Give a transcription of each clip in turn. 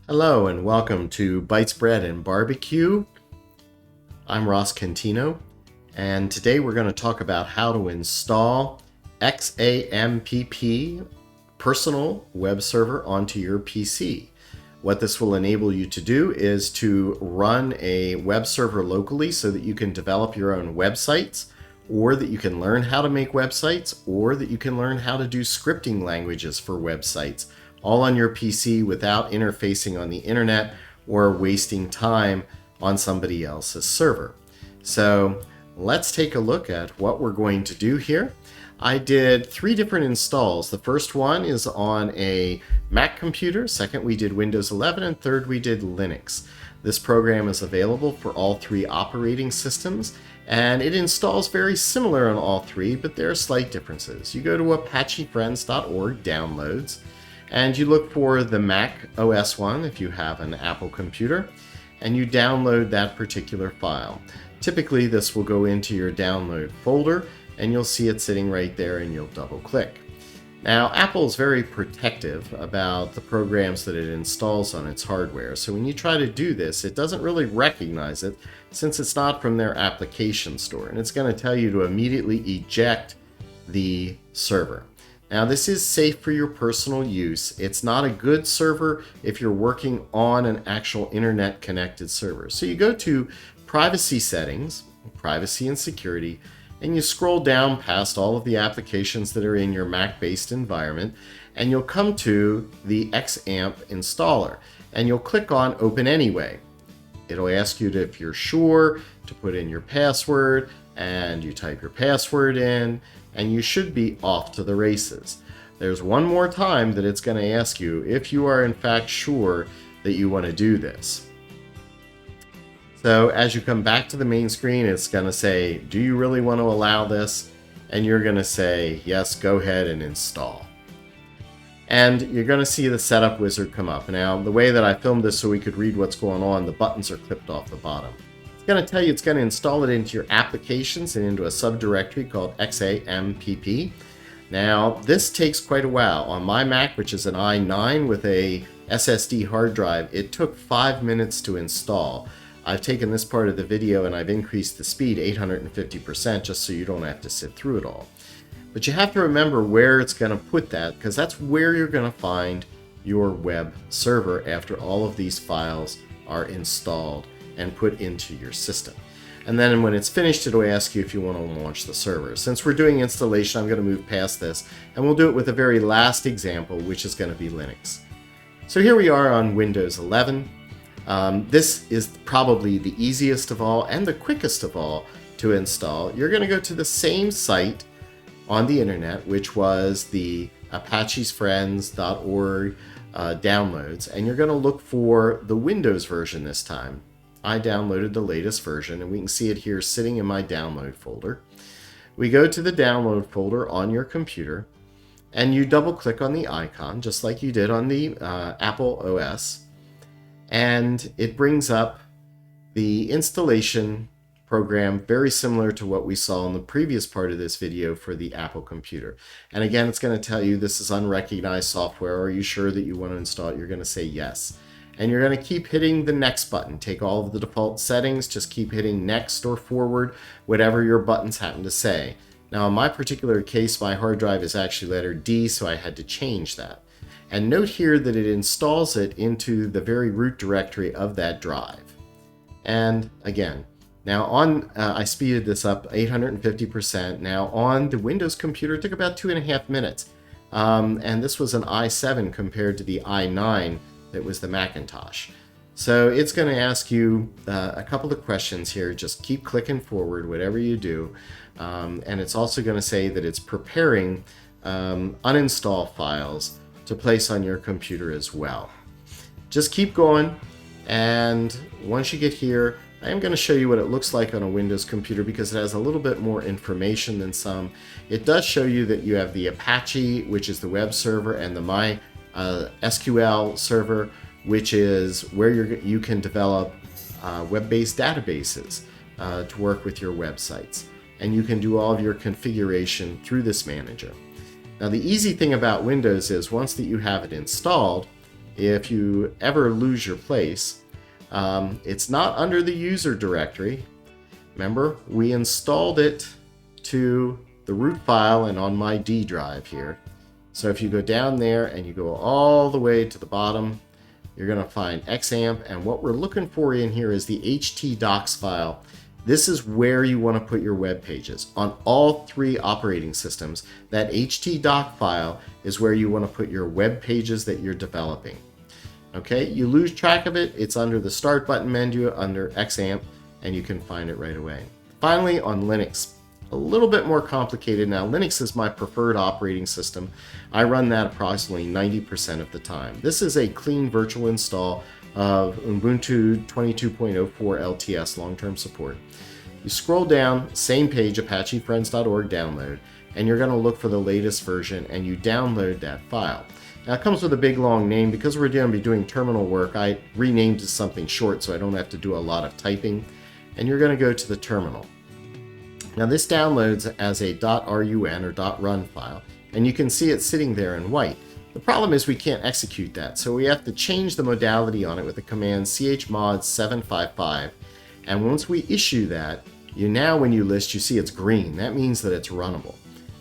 Hello and welcome to Bites Bread and Barbecue. I'm Ross Cantino, and today we're going to talk about how to install XAMPP personal web server onto your PC. What this will enable you to do is to run a web server locally so that you can develop your own websites, or that you can learn how to make websites, or that you can learn how to do scripting languages for websites, all on your PC without interfacing on the internet or wasting time on somebody else's server. So let's take a look at what we're going to do here. I did 3 different installs. The first one is on a Mac computer, second we did Windows 11, and third we did Linux. This program is available for all 3 operating systems, and it installs very similar on all 3, but there are slight differences. You go to apachefriends.org, downloads, and you look for the Mac OS one if you have an Apple computer, and you download that particular file. Typically this will go into your download folder, and you'll see it sitting right there, and you'll double click. Now, Apple is very protective about the programs that it installs on its hardware, so when you try to do this, it doesn't really recognize it since it's not from their application store, and it's going to tell you to immediately eject the server. Now, this is safe for your personal use. It's not a good server if you're working on an actual internet connected server. So you go to Privacy Settings, Privacy and Security, and you scroll down past all of the applications that are in your Mac-based environment, and you'll come to the XAMPP installer, and you'll click on Open Anyway. It'll ask you if you're sure to put in your password, and you type your password in, and you should be off to the races. There's one more time that it's going to ask you if you are in fact sure that you want to do this. So as you come back to the main screen, it's going to say, do you really want to allow this? And you're going to say, yes, go ahead and install. And you're going to see the setup wizard come up. Now, the way that I filmed this so we could read what's going on, the buttons are clipped off the bottom. It's going to tell you it's going to install it into your applications and into a subdirectory called XAMPP. Now, this takes quite a while. On my Mac, which is an i9 with a SSD hard drive, it took 5 minutes to install. I've taken this part of the video and I've increased the speed 850% just so you don't have to sit through it all. But you have to remember where it's going to put that, because that's where you're going to find your web server after all of these files are installed and put into your system. And then when it's finished, it'll ask you if you want to launch the server. Since we're doing installation, I'm going to move past this, and we'll do it with the very last example, which is going to be Linux. So here we are on Windows 11. This is probably the easiest of all and the quickest of all to install. You're going to go to the same site on the internet, which was the apachefriends.org downloads, and you're going to look for the Windows version this time. I downloaded the latest version, and we can see it here sitting in my download folder. We go to the download folder on your computer, and you double click on the icon just like you did on the Apple OS, and it brings up the installation program very similar to what we saw in the previous part of this video for the Apple computer. And again, it's going to tell you this is unrecognized software. Are you sure that you want to install it? You're going to say yes. And you're going to keep hitting the next button. Take all of the default settings, just keep hitting next or forward, whatever your buttons happen to say. Now, in my particular case, my hard drive is actually letter D, so I had to change that. And note here that it installs it into the very root directory of that drive. And again, now I speeded this up 850%. Now on the Windows computer, it took about 2.5 minutes. And this was an i7 compared to the i9 that was the Macintosh. So it's going to ask you a couple of questions here. Just keep clicking forward, whatever you do. And it's also going to say that it's preparing uninstall files to place on your computer as well. Just keep going, and once you get here, I am going to show you what it looks like on a Windows computer because it has a little bit more information than some. It does show you that you have the Apache, which is the web server, and the mySQL server, which is where you can develop web-based databases to work with your websites. And you can do all of your configuration through this manager. Now, the easy thing about Windows is once that you have it installed, if you ever lose your place, it's not under the user directory. Remember, we installed it to the root file and on my D drive here. So if you go down there and you go all the way to the bottom, you're going to find XAMPP, and what we're looking for in here is the htdocs file. This is where you want to put your web pages. On all 3 operating systems, that htdoc file is where you want to put your web pages that you're developing. Okay, you lose track of it, it's under the Start button menu under XAMPP, and you can find it right away. Finally, on Linux, a little bit more complicated now. Linux is my preferred operating system. I run that approximately 90% of the time. This is a clean virtual install of Ubuntu 22.04 LTS long-term support. You scroll down, same page, apachefriends.org download, and you're going to look for the latest version, and you download that file. Now it comes with a big long name. Because we're going to be doing terminal work, I renamed it something short so I don't have to do a lot of typing. And you're going to go to the terminal. Now this downloads as a .run or .run file, and you can see it sitting there in white. The problem is we can't execute that, so we have to change the modality on it with the command chmod 755. And once we issue that, now when you list, you see it's green. That means that it's runnable.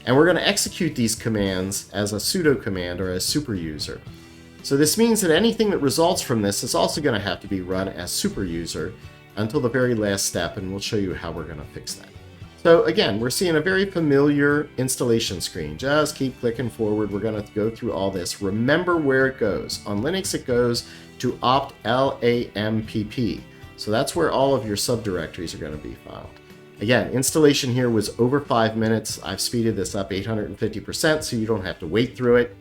And we're going to execute these commands as a sudo command or as super user. So this means that anything that results from this is also going to have to be run as super user until the very last step, and we'll show you how we're going to fix that. So again, we're seeing a very familiar installation screen. Just keep clicking forward. We're going to go through all this. Remember where it goes. On Linux, it goes to opt XAMPP. So that's where all of your subdirectories are going to be found. Again, installation here was over 5 minutes. I've speeded this up 850%, so you don't have to wait through it.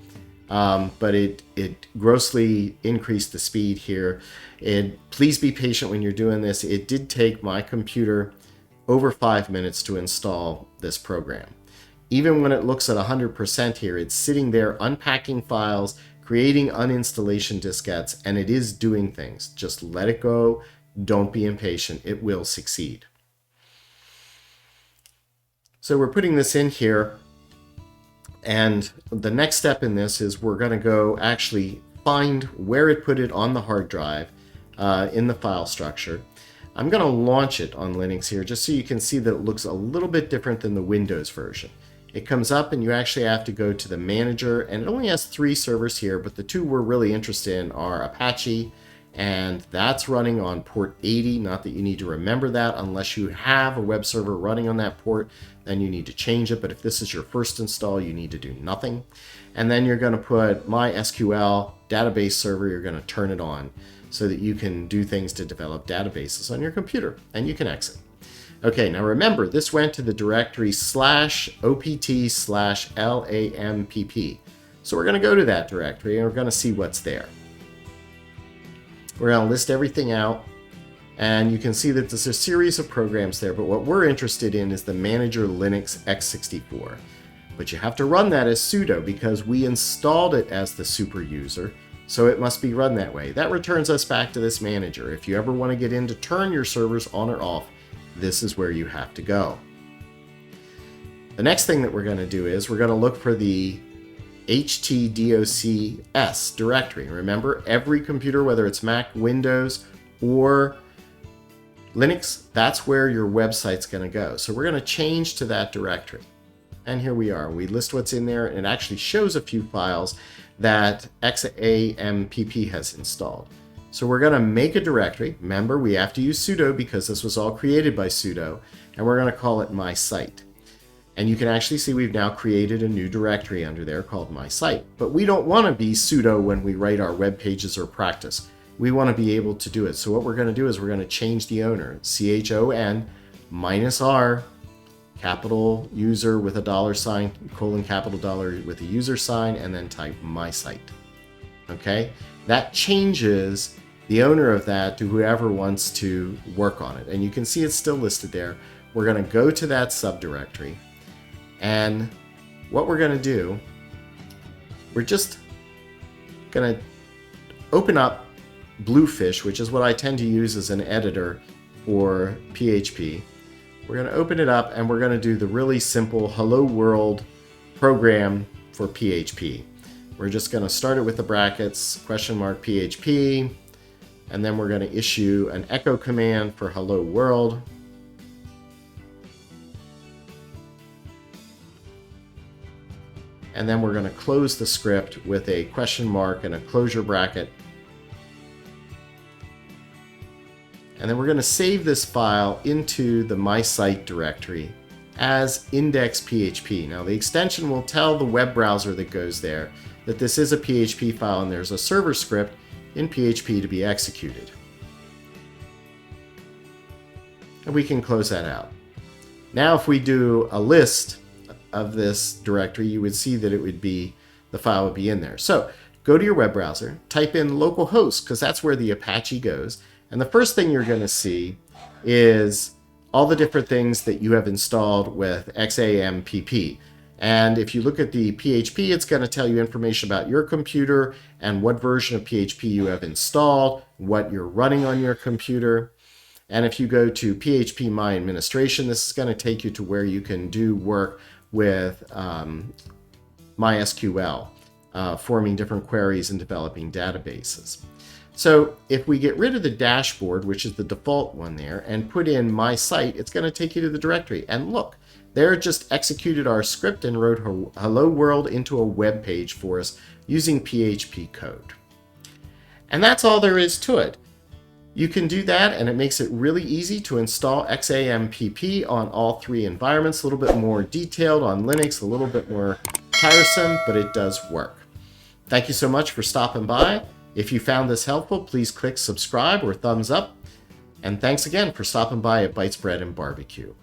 But it grossly increased the speed here. And please be patient when you're doing this. It did take my computer over 5 minutes to install this program. Even when it looks at 100% here, it's sitting there unpacking files, creating uninstallation diskettes, and it is doing things. Just let it go. Don't be impatient. It will succeed. So we're putting this in here, and the next step in this is we're going to go actually find where it put it on the hard drive in the file structure. I'm going to launch it on Linux here just so you can see that it looks a little bit different than the Windows version. It comes up and you actually have to go to the manager, and it only has 3 servers here, but the 2 we're really interested in are Apache, and that's running on port 80. Not that you need to remember that unless you have a web server running on that port, then you need to change it. But if this is your first install, you need to do nothing. And then you're going to put MySQL database server, you're going to turn it on so that you can do things to develop databases on your computer, and you can exit. Okay, now remember, this went to the directory /opt/LAMPP. So we're going to go to that directory and we're going to see what's there. We're going to list everything out, and you can see that there's a series of programs there, but what we're interested in is the Manager Linux x64. But you have to run that as sudo because we installed it as the super user, so it must be run that way. That returns us back to this manager. If you ever want to get in to turn your servers on or off, this is where you have to go. The next thing that we're going to do is we're going to look for the htdocs directory. Remember, every computer, whether it's Mac, Windows, or Linux, that's where your website's going to go. So we're going to change to that directory. And here we are. We list what's in there, and it actually shows a few files that XAMPP has installed. So we're going to make a directory. Remember, we have to use sudo because this was all created by sudo, and we're going to call it my site. And you can actually see we've now created a new directory under there called my site. But we don't want to be sudo when we write our web pages or practice. We want to be able to do it. So what we're going to do is we're going to change the owner, CHON -R, capital user with a $, colon capital $, with a user sign, and then type my site. Okay, that changes the owner of that to whoever wants to work on it. And you can see it's still listed there. We're going to go to that subdirectory, and what we're going to do, we're just going to open up Bluefish, which is what I tend to use as an editor for PHP. We're going to open it up and we're going to do the really simple hello world program for PHP. We're just going to start it with the brackets, $PHP, and then we're going to issue an echo command for hello world. And then we're going to close the script with a question mark and a closure bracket. And then we're going to save this file into the my site directory as index.php. Now the extension will tell the web browser that goes there that this is a PHP file and there's a server script in PHP to be executed. And we can close that out. Now if we do a list of this directory, you would see that the file would be in there. So go to your web browser, type in localhost, because that's where the Apache goes. And the first thing you're going to see is all the different things that you have installed with XAMPP. And if you look at the PHP, it's going to tell you information about your computer and what version of PHP you have installed, what you're running on your computer. And if you go to PHP My Administration, this is going to take you to where you can do work with mySQL, forming different queries and developing databases. So if we get rid of the dashboard, which is the default one there, and put in my site, it's going to take you to the directory. And look, there it just executed our script and wrote hello world into a web page for us using PHP code. And that's all there is to it. You can do that, and it makes it really easy to install XAMPP on all three environments. A little bit more detailed on Linux, a little bit more tiresome, but it does work. Thank you so much for stopping by. If you found this helpful, please click subscribe or thumbs up. And thanks again for stopping by at Bites Bread and Barbecue.